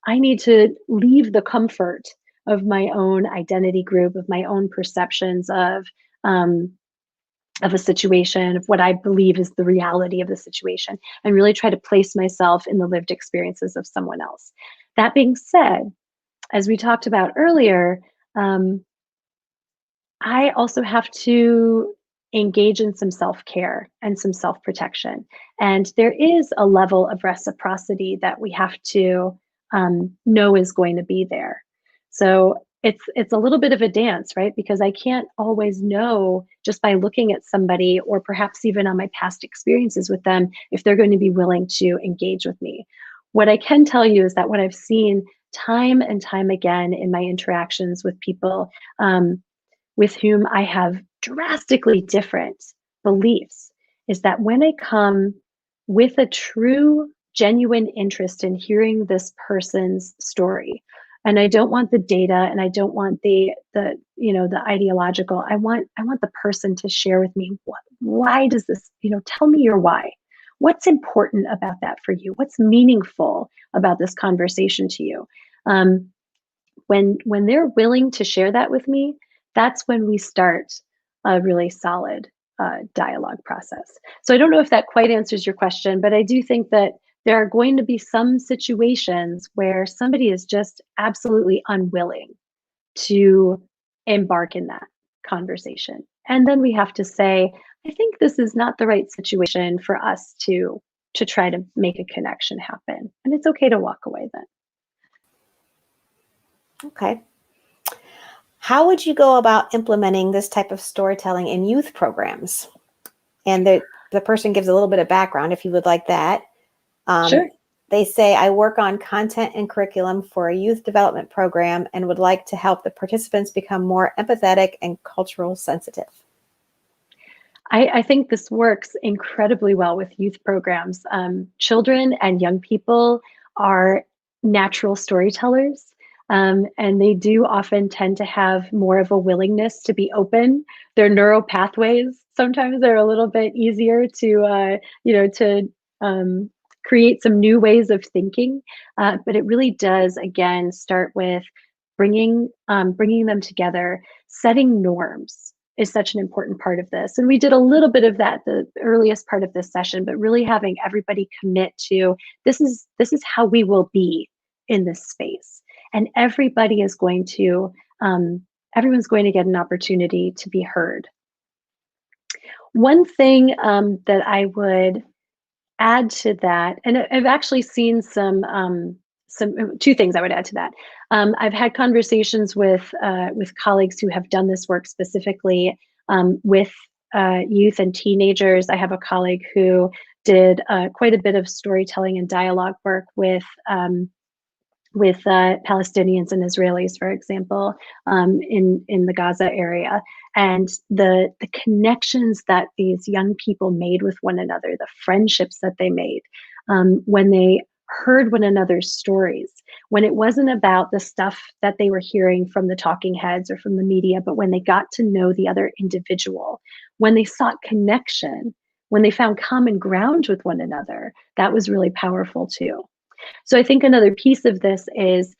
I need to leave the comfort of my own identity group, of my own perceptions of a situation, of what I believe is the reality of the situation, and really try to place myself in the lived experiences of someone else. That being said, as we talked about earlier, I also have to engage in some self-care and some self-protection. And there is a level of reciprocity that we have to know is going to be there. So it's a little bit of a dance, right? Because I can't always know just by looking at somebody, or perhaps even on my past experiences with them, if they're going to be willing to engage with me. What I can tell you is that what I've seen time and time again in my interactions with people with whom I have drastically different beliefs is that when I come with a true, genuine interest in hearing this person's story, and I don't want the data, and I don't want the ideological. I want the person to share with me, why does this, tell me your why. What's important about that for you? What's meaningful about this conversation to you? When they're willing to share that with me, that's when we start a really solid dialogue process. So I don't know if that quite answers your question, but I do think that there are going to be some situations where somebody is just absolutely unwilling to embark in that conversation. And then we have to say, I think this is not the right situation for us to try to make a connection happen. And it's okay to walk away then. Okay. How would you go about implementing this type of storytelling in youth programs? And the person gives a little bit of background, if you would like that. Sure. They say, I work on content and curriculum for a youth development program and would like to help the participants become more empathetic and cultural sensitive. I think this works incredibly well with youth programs. Children and young people are natural storytellers, and they do often tend to have more of a willingness to be open. Their neural pathways sometimes are a little bit easier to create some new ways of thinking. But it really does, again, start with bringing them together. Setting norms is such an important part of this. And we did a little bit of that the earliest part of this session, but really having everybody commit to this is how we will be in this space. And everybody is going to, everyone's going to get an opportunity to be heard. One thing that I would add to that, and I've actually seen two things I would add to that. I've had conversations with colleagues who have done this work specifically with youth and teenagers. I have a colleague who did quite a bit of storytelling and dialogue work with Palestinians and Israelis, for example, in the Gaza area, and the connections that these young people made with one another, the friendships that they made when they heard one another's stories, when it wasn't about the stuff that they were hearing from the talking heads or from the media, but when they got to know the other individual, when they sought connection, when they found common ground with one another, that was really powerful too. So I think another piece of this is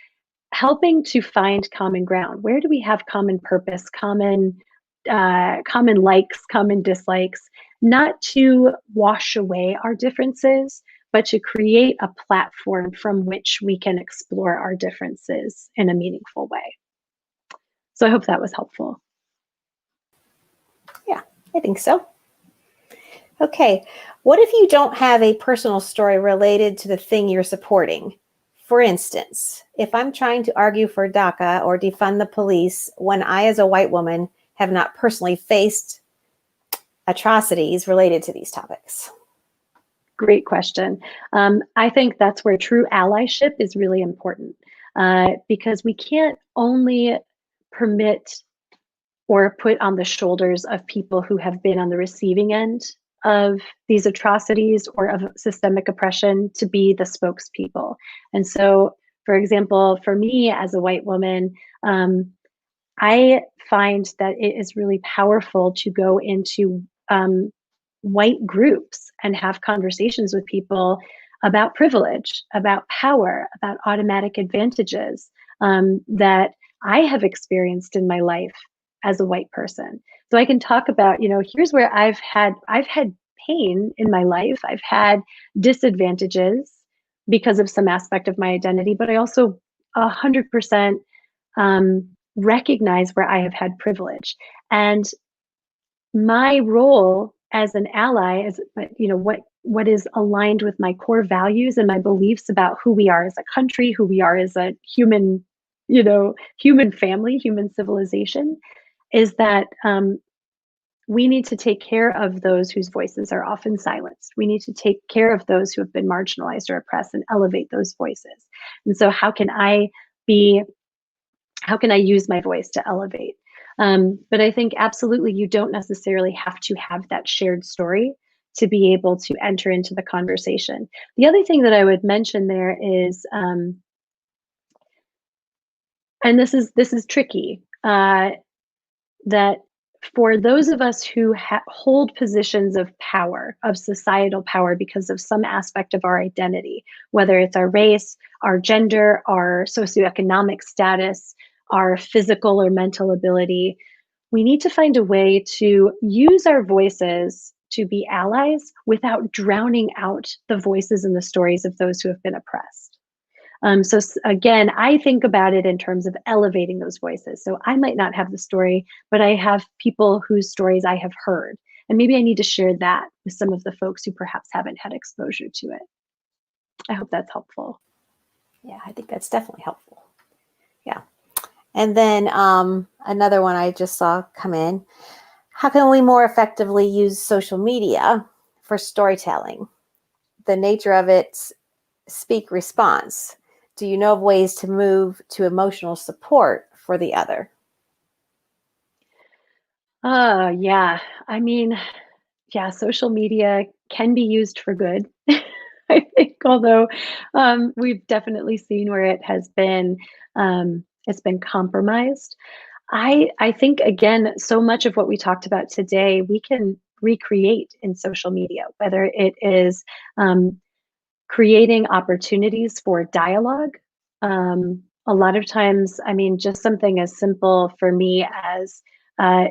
helping to find common ground. Where do we have common purpose, common likes, common dislikes, not to wash away our differences, but to create a platform from which we can explore our differences in a meaningful way. So I hope that was helpful. Yeah, I think so. Okay, what if you don't have a personal story related to the thing you're supporting? For instance, if I'm trying to argue for DACA or defund the police when I, as a white woman, have not personally faced atrocities related to these topics. Great question. I think that's where true allyship is really important because we can't only permit or put on the shoulders of people who have been on the receiving end of these atrocities or of systemic oppression to be the spokespeople. And so, for example, for me as a white woman, I find that it is really powerful to go into white groups and have conversations with people about privilege, about power, about automatic advantages that I have experienced in my life as a white person. So I can talk about, here's where I've had pain in my life. I've had disadvantages because of some aspect of my identity, but I also 100% recognize where I have had privilege. And my role as an ally is, what is aligned with my core values and my beliefs about who we are as a country, who we are as a human family, human civilization, is that we need to take care of those whose voices are often silenced. We need to take care of those who have been marginalized or oppressed and elevate those voices. And so how can I use my voice to elevate? But I think absolutely you don't necessarily have to have that shared story to be able to enter into the conversation. The other thing that I would mention there is, and this is tricky, that for those of us who hold positions of power, of societal power, because of some aspect of our identity, whether it's our race, our gender, our socioeconomic status, our physical or mental ability, we need to find a way to use our voices to be allies without drowning out the voices and the stories of those who have been oppressed. So again, I think about it in terms of elevating those voices. So I might not have the story, but I have people whose stories I have heard. And maybe I need to share that with some of the folks who perhaps haven't had exposure to it. I hope that's helpful. Yeah, I think that's definitely helpful. Yeah. And then another one I just saw come in. How can we more effectively use social media for storytelling? The nature of its speak response. Do you know of ways to move to emotional support for the other? Yeah. I mean, yeah, social media can be used for good. I think, although we've definitely seen where it has been, it's been compromised. I think, again, so much of what we talked about today, we can recreate in social media, whether it is creating opportunities for dialogue. A lot of times, I mean, just something as simple for me as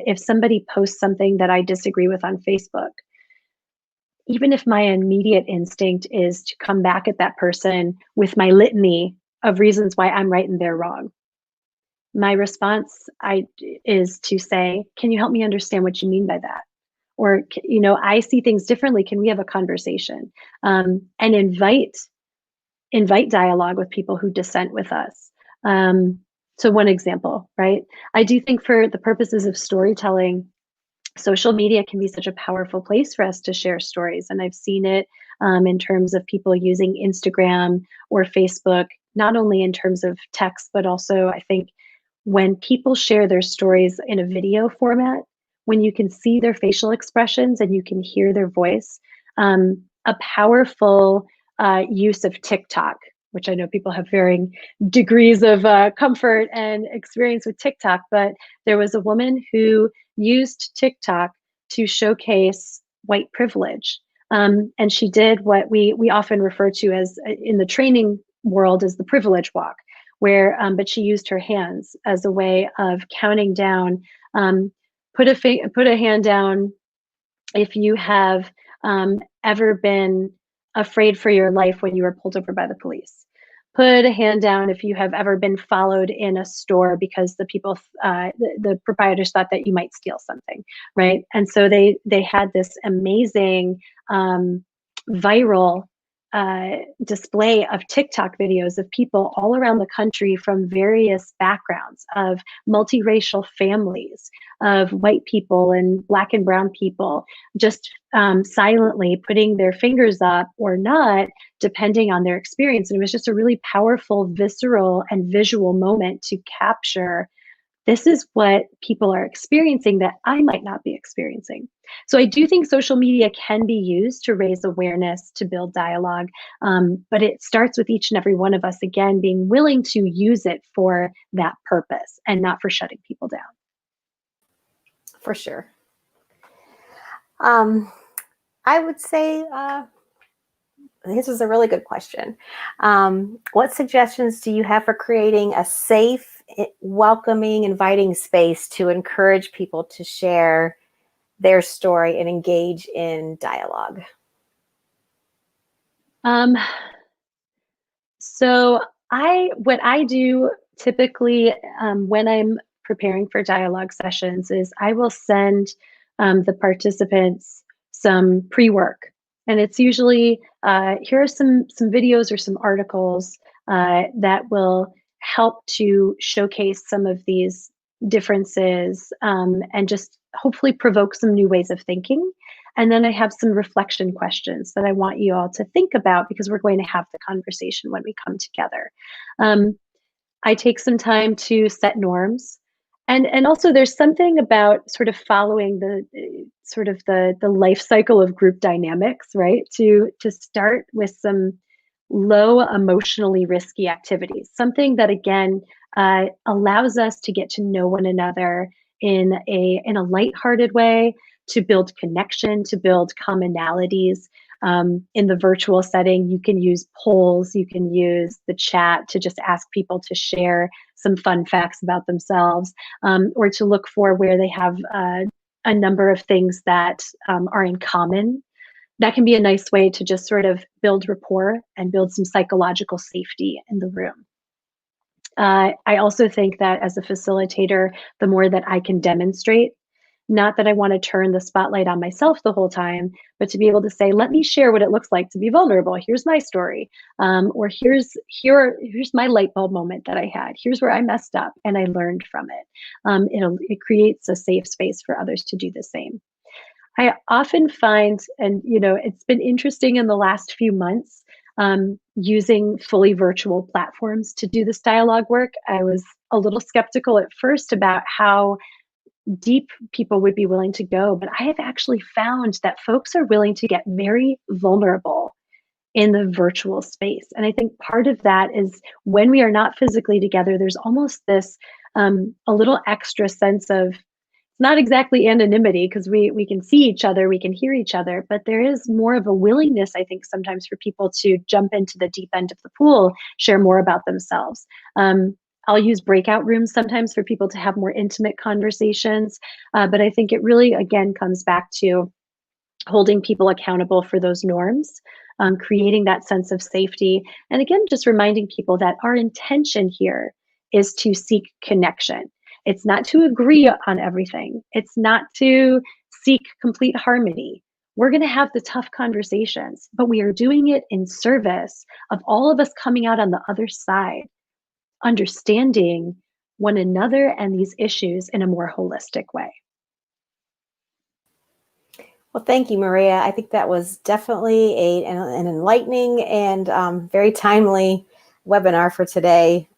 if somebody posts something that I disagree with on Facebook, even if my immediate instinct is to come back at that person with my litany of reasons why I'm right and they're wrong, my response is to say, can you help me understand what you mean by that? Or, I see things differently. Can we have a conversation? And invite dialogue with people who dissent with us. So one example, right? I do think for the purposes of storytelling, social media can be such a powerful place for us to share stories. And I've seen it in terms of people using Instagram or Facebook, not only in terms of text, but also I think when people share their stories in a video format, when you can see their facial expressions and you can hear their voice, a powerful use of TikTok, which I know people have varying degrees of comfort and experience with TikTok, but there was a woman who used TikTok to showcase white privilege. And she did what we often refer to as in the training world as the privilege walk, where but she used her hands as a way of counting down. Put a hand down if you have ever been afraid for your life when you were pulled over by the police. Put a hand down if you have ever been followed in a store because the people, the proprietors thought that you might steal something, right? And so they had this amazing viral display of TikTok videos of people all around the country from various backgrounds, of multiracial families, of white people and Black and brown people, just silently putting their fingers up or not, depending on their experience. And it was just a really powerful, visceral, and visual moment to capture this is what people are experiencing that I might not be experiencing. So I do think social media can be used to raise awareness, to build dialogue, but it starts with each and every one of us, again, being willing to use it for that purpose and not for shutting people down. For sure. I would say this is a really good question. What suggestions do you have for creating a safe, welcoming, inviting space to encourage people to share their story and engage in dialogue? So what I do typically when I'm preparing for dialogue sessions is I will send the participants some pre-work. And it's usually, here are some videos or some articles that will help to showcase some of these differences and just hopefully provoke some new ways of thinking. And then I have some reflection questions that I want you all to think about because we're going to have the conversation when we come together. I take some time to set norms. And also there's something about sort of following the life cycle of group dynamics, right? To start with some low emotionally risky activities, something that again allows us to get to know one another in a lighthearted way, to build connection, to build commonalities. In the virtual setting, you can use polls, you can use the chat to just ask people to share some fun facts about themselves, or to look for where they have a number of things that are in common. That can be a nice way to just sort of build rapport and build some psychological safety in the room. I also think that as a facilitator, the more that I can demonstrate, not that I want to turn the spotlight on myself the whole time, but to be able to say, let me share what it looks like to be vulnerable. Here's my story. Or here's my light bulb moment that I had. Here's where I messed up and I learned from it. It creates a safe space for others to do the same. I often find, and it's been interesting in the last few months, using fully virtual platforms to do this dialogue work. I was a little skeptical at first about how deep people would be willing to go, but I have actually found that folks are willing to get very vulnerable in the virtual space. And I think part of that is when we are not physically together, there's almost this a little extra sense of, it's not exactly anonymity because we can see each other, we can hear each other, but there is more of a willingness, I think, sometimes for people to jump into the deep end of the pool, share more about themselves. I'll use breakout rooms sometimes for people to have more intimate conversations, but I think it really, again, comes back to holding people accountable for those norms, creating that sense of safety. And again, just reminding people that our intention here is to seek connection. It's not to agree on everything, it's not to seek complete harmony. We're going to have the tough conversations, but we are doing it in service of all of us coming out on the other side, understanding one another and these issues in a more holistic way. Well, thank you, Maria. I think that was definitely an enlightening and very timely webinar for today,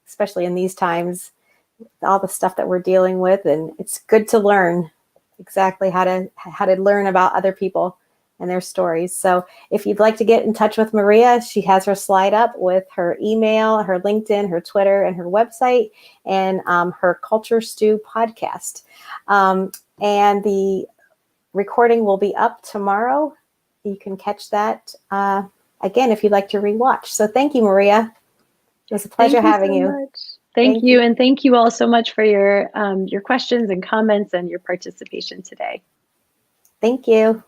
especially in these times, all the stuff that we're dealing with. And it's good to learn exactly how to learn about other people and their stories. So if you'd like to get in touch with Maria, she has her slide up with her email, her LinkedIn, her Twitter, and her website, and her Culture Stew podcast. And the recording will be up tomorrow. You can catch that again if you'd like to rewatch. So thank you, Maria. It was a pleasure having you. Much. Thank you. And thank you all so much for your questions and comments and your participation today. Thank you.